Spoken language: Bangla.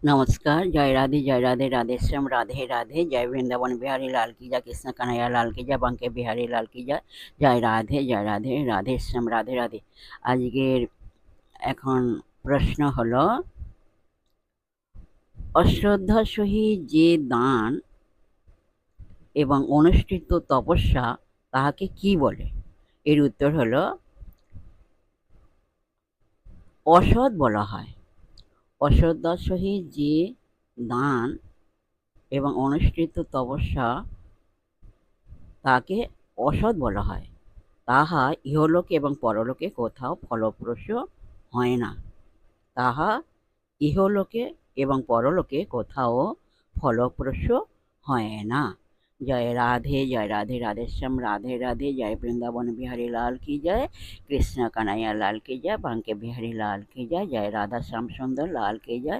नमस्कार, जय राधे, राधेश्याम, राधे राधे, जय वृंदावन बिहारी लाल की जय, कृष्ण कन्हैया लाल की जय, বাঙ্কে বিহারী লাল की জয় রাধে, রাধেশ্যাম, রাধে রাধে। আজকের এখন প্রশ্ন হলো, অশ্রদ্ধার সহিত যে দান এবং অনুষ্ঠিত তপস্যা তাহাকে কি বলে? এর উত্তর হলো অসৎ বলা হয়। অশ্রদ্ধার সহিত যে দান এবং অনুষ্ঠিত তপস্যা তাকে অসৎ বলা হয়। তাহা ইহলোকে এবং পরলোকে কোথাও ফলপ্রসূ হয় না। তাহা ইহলোকে এবং পরলোকে কোথাও ফলপ্রসূ হয় না। জয় রাধে, রাধেশ্যাম, রাধে রাধে, জয় বৃন্দাবন বিহারী লাল কি জয়, কৃষ্ণ কানাইয়া লাল কি জয়, বাঙ্কে বিহারী লাল কি জয়, জয় রাধা শ্যাম সুন্দর লাল কি জয়।